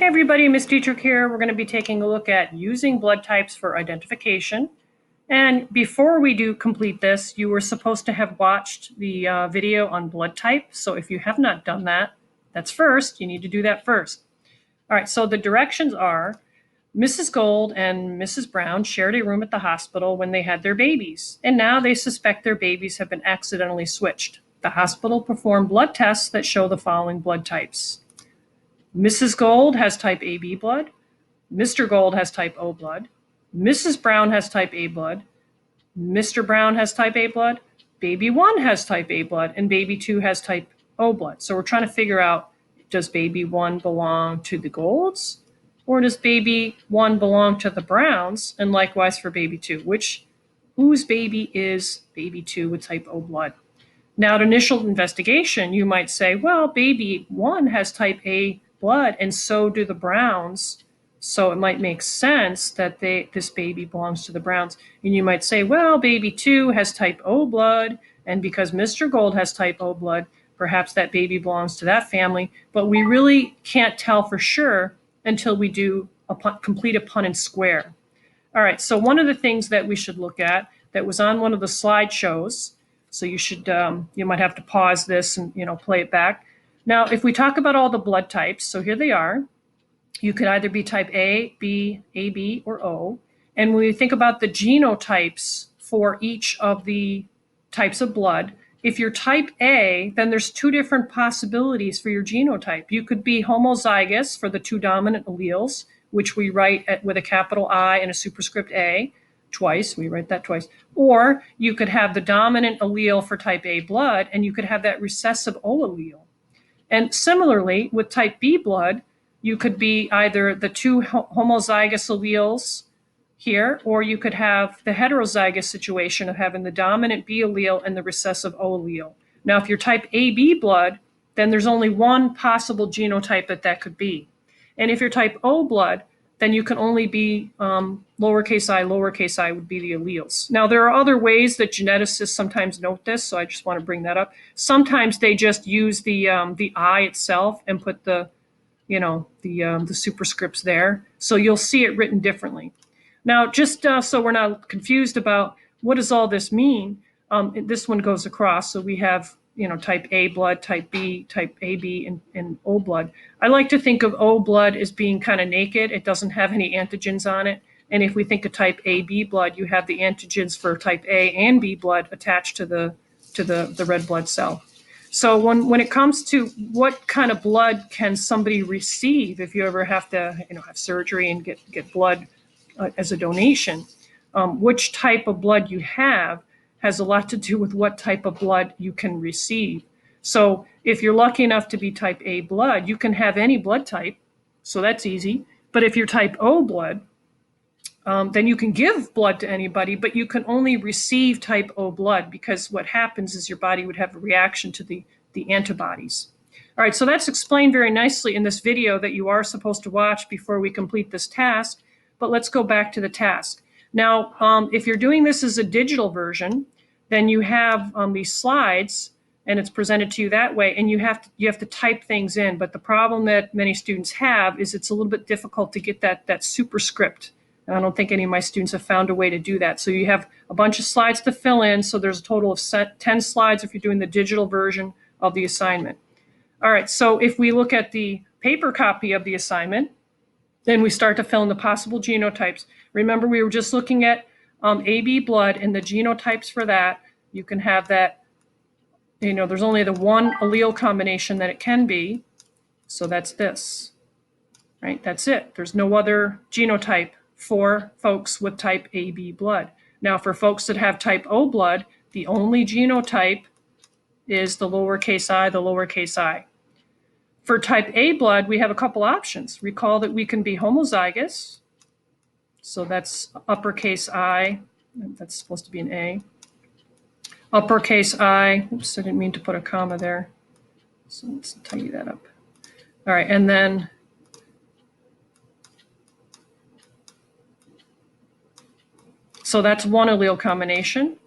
Hey everybody, Miss Dietrich here. We're going to be taking a look at using blood types for identification. And before we do complete this, you were supposed to have watched the video on blood type. So if you have not done that, that's first. You need to do that first. All right, so the directions are Mrs. Gold and Mrs. Brown shared a room at the hospital when they had their babies, and now they suspect their babies have been accidentally switched. The hospital performed blood tests that show the following blood types. Mrs. Gold has type AB blood. Mr. Gold has type O blood. Mrs. Brown has type A blood. Mr. Brown has type A blood. Baby 1 has type A blood, and baby 2 has type O blood. So we're trying to figure out, does baby 1 belong to the Golds, or does baby 1 belong to the Browns? And likewise for baby 2, whose baby is baby 2 with type O blood? Now, at initial investigation, you might say, well, baby 1 has type A blood, and so do the Browns. So it might make sense that this baby belongs to the Browns. And you might say, well, baby 2 has type O blood, and because Mr. Gold has type O blood, perhaps that baby belongs to that family. But we really can't tell for sure until we do complete a Punnett square. All right, so one of the things that we should look at that was on one of the slideshows, so you should, you might have to pause this and play it back. Now, if we talk about all the blood types, so here they are. You could either be type A, B, AB, or O. And when we think about the genotypes for each of the types of blood, if you're type A, then there's two different possibilities for your genotype. You could be homozygous for the two dominant alleles, which we write with a capital I and a superscript A twice. We write that twice. Or you could have the dominant allele for type A blood, and you could have that recessive O allele. And similarly, with type B blood, you could be either the two homozygous alleles here, or you could have the heterozygous situation of having the dominant B allele and the recessive O allele. Now, if you're type AB blood, then there's only one possible genotype that could be. And if you're type O blood, then you can only be lowercase I would be the alleles. Now, there are other ways that geneticists sometimes note this, so I just want to bring that up. Sometimes they just use the I itself and put the superscripts there, so you'll see it written differently. Now, just so we're not confused about what does all this mean, this one goes across, so we have type A blood, type B, type AB, and O blood. I like to think of O blood as being kind of naked. It doesn't have any antigens on it. And if we think of type AB blood, you have the antigens for type A and B blood attached to the red blood cell. So when it comes to what kind of blood can somebody receive if you ever have to have surgery and get blood as a donation, which type of blood you have has a lot to do with what type of blood you can receive. So if you're lucky enough to be type A blood, you can have any blood type, so that's easy. But if you're type O blood, then you can give blood to anybody, but you can only receive type O blood, because what happens is your body would have a reaction to the antibodies. All right, so that's explained very nicely in this video that you are supposed to watch before we complete this task, but let's go back to the task. Now, if you're doing this as a digital version, then you have these slides, and it's presented to you that way, and you have to type things in. But the problem that many students have is it's a little bit difficult to get that superscript. And I don't think any of my students have found a way to do that. So you have a bunch of slides to fill in. So there's a total of 10 slides if you're doing the digital version of the assignment. All right, so if we look at the paper copy of the assignment, then we start to fill in the possible genotypes. Remember, we were just looking at AB blood and the genotypes for that. You can have that, there's only the one allele combination that it can be. So that's this, right? That's it. There's no other genotype for folks with type AB blood. Now, for folks that have type O blood, the only genotype is the lowercase I. For type A blood, we have a couple options. Recall that we can be homozygous. So that's uppercase I. That's supposed to be an A. Uppercase I. Oops, I didn't mean to put a comma there. So let's tidy that up. All right, and then so that's one allele combination.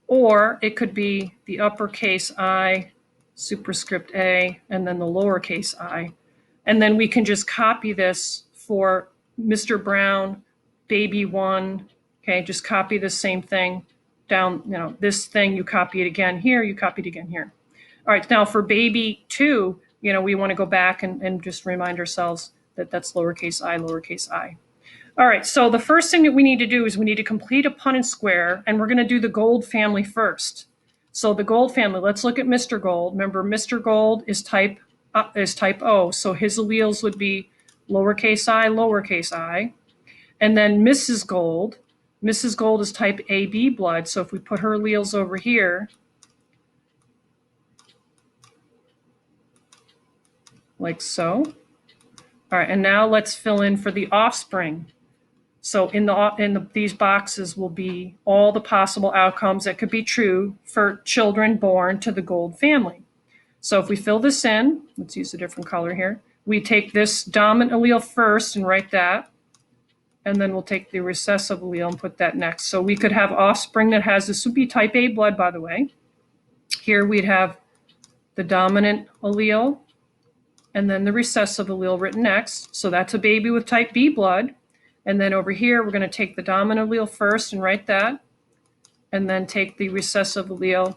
Or it could be the uppercase I, superscript A, and then the lowercase I. And then we can just copy this for Mr. Brown, baby 1. Okay, just copy the same thing down, this thing, you copy it again here, you copy it again here. All right, now for baby 2, we want to go back and just remind ourselves that that's lowercase I, lowercase I. All right, so the first thing that we need to do is we need to complete a Punnett square, and we're going to do the Gold family first. So the Gold family, let's look at Mr. Gold. Remember, Mr. Gold is type O, so his alleles would be lowercase I. And then Mrs. Gold is type AB blood, so if we put her alleles over here, like so. All right, and now let's fill in for the offspring. So these boxes will be all the possible outcomes that could be true for children born to the Gold family. So if we fill this in, let's use a different color here. We take this dominant allele first and write that. And then we'll take the recessive allele and put that next. So we could have offspring that has, this would be type A blood, by the way. Here we'd have the dominant allele and then the recessive allele written next. So that's a baby with type B blood. And then over here, we're going to take the dominant allele first and write that, and then take the recessive allele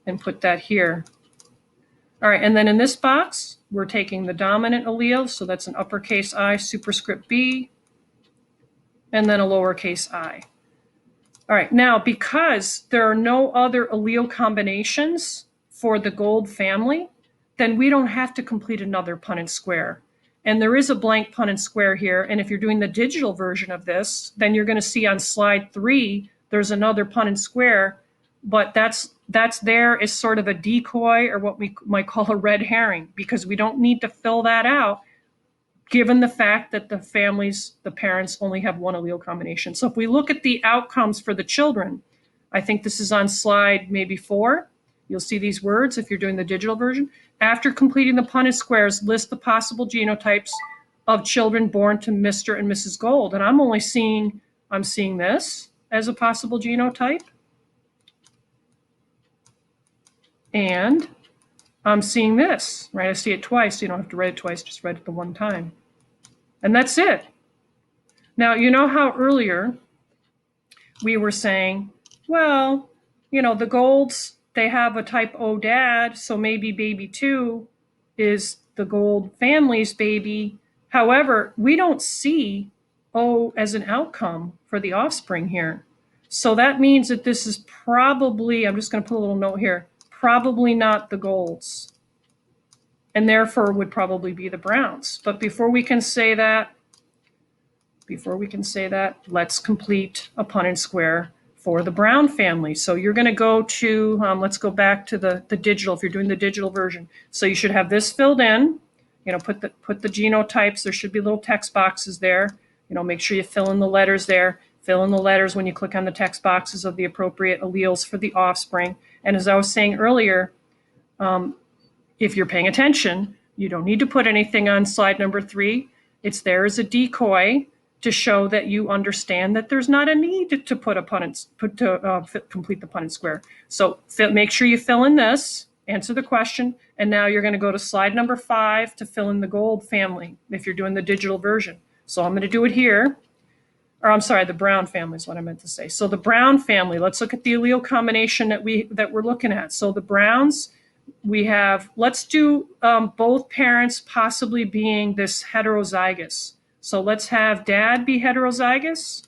and put that here. All right, and then in this box, we're taking the dominant allele, so that's an uppercase I superscript B, and then a lowercase I. All right, now because there are no other allele combinations for the Gold family, then we don't have to complete another Punnett square. And there is a blank Punnett square here. And if you're doing the digital version of this, then you're going to see on slide 3, there's another Punnett square, but that's there as sort of a decoy, or what we might call a red herring, because we don't need to fill that out given the fact that the parents only have one allele combination. So if we look at the outcomes for the children, I think this is on slide maybe 4. You'll see these words if you're doing the digital version. After completing the Punnett squares, list the possible genotypes of children born to Mr. and Mrs. Gold. And I'm seeing this as a possible genotype. And I'm seeing this, right? I see it twice. You don't have to write it twice, just write it the one time. And that's it. Now, you know how earlier we were saying, well, the Golds, they have a type O dad, so maybe baby 2 is the Gold family's baby. However, we don't see O as an outcome for the offspring here. So that means that this is probably, I'm just going to put a little note here, probably not the Golds, and therefore would probably be the Browns. But before we can say that, let's complete a Punnett square for the Brown family. So you're going to go to, let's go back to the digital, if you're doing the digital version. So you should have this filled in, put the genotypes. There should be little text boxes there. Make sure you fill in the letters there. Fill in the letters when you click on the text boxes of the appropriate alleles for the offspring. And as I was saying earlier, if you're paying attention, you don't need to put anything on slide number 3. It's there as a decoy to show that you understand that there's not a need to complete the Punnett square. So make sure you fill in this, answer the question, and now you're going to go to slide number 5 to fill in the Gold family if you're doing the digital version. So I'm going to do it here. Or I'm sorry, the Brown family is what I meant to say. So the Brown family, let's look at the allele combination that we're looking at. So the Browns, we have, let's do both parents possibly being this heterozygous. So let's have dad be heterozygous.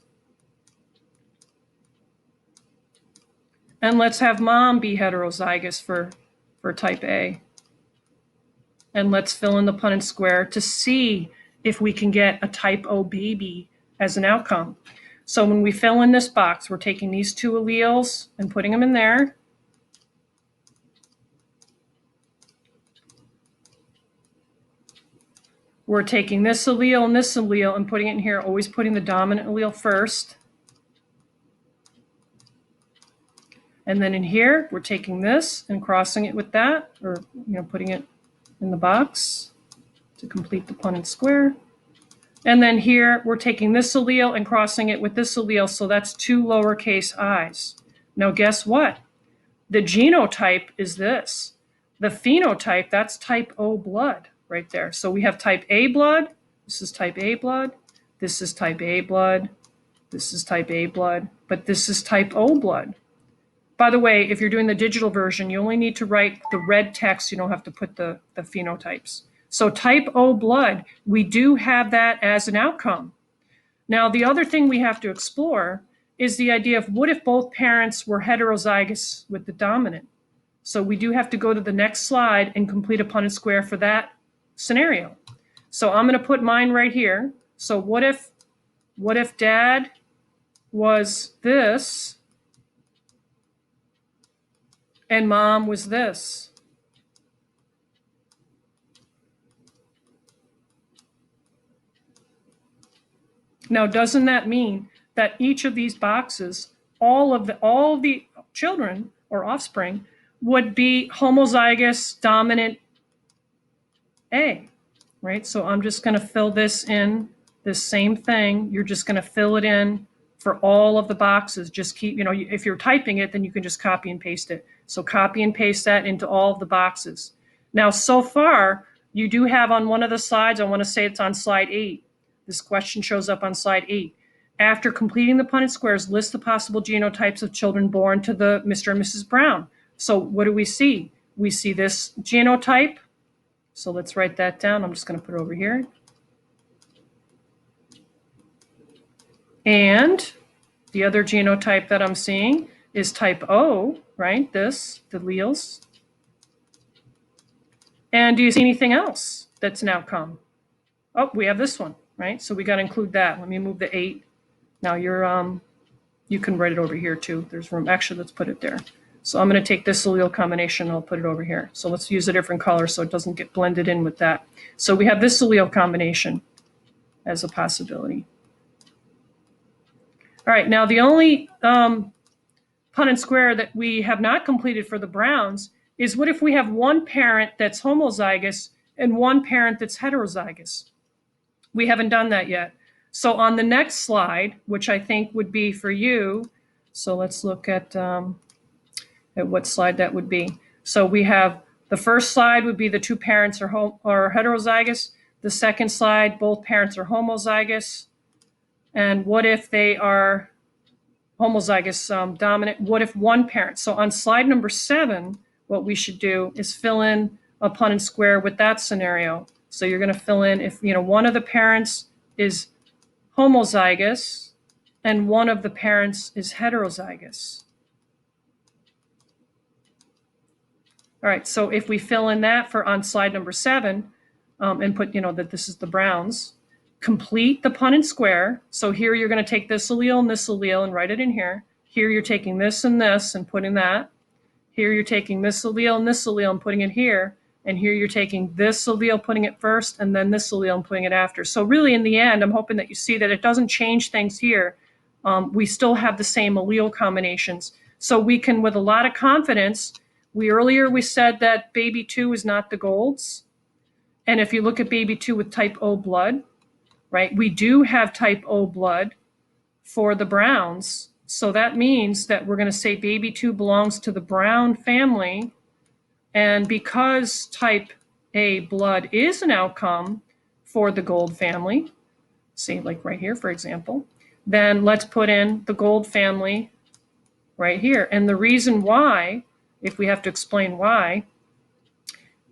And let's have mom be heterozygous for type A. And let's fill in the Punnett square to see if we can get a type O baby as an outcome. So when we fill in this box, we're taking these 2 alleles and putting them in there. We're taking this allele and putting it in here, always putting the dominant allele first. And then in here, we're taking this and crossing it with that, or putting it in the box to complete the Punnett square. And then here, we're taking this allele and crossing it with this allele, so that's 2 lowercase i's. Now guess what? The genotype is this. The phenotype, that's type O blood. right there. So we have type A blood. This is type A blood. This is type A blood. This is type A blood. But this is type O blood. By the way, if you're doing the digital version, you only need to write the red text. You don't have to put the phenotypes. So type O blood, we do have that as an outcome. Now, the other thing we have to explore is the idea of what if both parents were heterozygous with the dominant? So we do have to go to the next slide and complete a Punnett square for that scenario. So I'm going to put mine right here. So what if dad was this and mom was this? Now, doesn't that mean that each of these boxes, all of the children or offspring would be homozygous dominant A, right? So I'm just going to fill this in, this same thing. You're just going to fill it in for all of the boxes. Just keep, if you're typing it, then you can just copy and paste it. So copy and paste that into all of the boxes. Now, so far, you do have on one of the slides, I want to say it's on slide 8. This question shows up on slide 8. After completing the Punnett squares, list the possible genotypes of children born to the Mr. and Mrs. Brown. So what do we see? We see this genotype. So let's write that down. I'm just going to put it over here. And the other genotype that I'm seeing is type O, right? This, the alleles. And do you see anything else that's an outcome? Oh, we have this one, right? So we got to include that. Let me move the 8. Now you can write it over here too. There's room. Actually, let's put it there. So I'm going to take this allele combination and I'll put it over here. So let's use a different color so it doesn't get blended in with that. So we have this allele combination as a possibility. All right, now the only Punnett square that we have not completed for the Browns is what if we have one parent that's homozygous and one parent that's heterozygous? We haven't done that yet. So on the next slide, which I think would be for you, so let's look at what slide that would be. So we have the first slide would be the two parents are heterozygous. The second slide, both parents are homozygous. And what if they are homozygous dominant? What if one parent? So on slide number 7, what we should do is fill in a Punnett square with that scenario. So you're going to fill in if one of the parents is homozygous and one of the parents is heterozygous. All right, so if we fill in that for on slide number 7 and put, that this is the Browns, complete the Punnett square. So here you're going to take this allele and write it in here. Here you're taking this and putting that. Here you're taking this allele and putting it here. And here you're taking this allele, putting it first, and then this allele and putting it after. So really in the end, I'm hoping that you see that it doesn't change things here. We still have the same allele combinations. So we can, with a lot of confidence, earlier we said that baby 2 is not the Golds. And if you look at baby 2 with type O blood, right, we do have type O blood for the Browns. So that means that we're going to say baby 2 belongs to the Brown family. And because type A blood is an outcome for the Gold family, say like right here, for example, then let's put in the Gold family right here. And the reason why, if we have to explain why,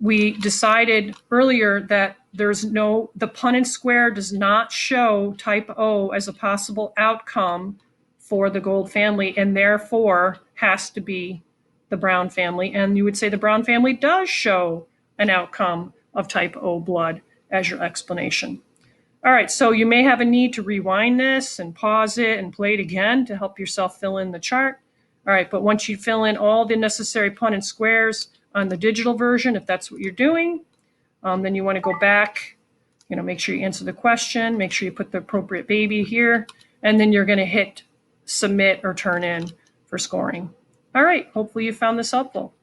we decided earlier that the Punnett square does not show type O as a possible outcome for the Gold family, and therefore has to be the Brown family. And you would say the Brown family does show an outcome of type O blood as your explanation. All right, so you may have a need to rewind this and pause it and play it again to help yourself fill in the chart. All right, but once you fill in all the necessary Punnett squares on the digital version, if that's what you're doing, then you want to go back, make sure you answer the question, make sure you put the appropriate baby here, and then you're going to hit submit or turn in for scoring. All right, hopefully you found this helpful.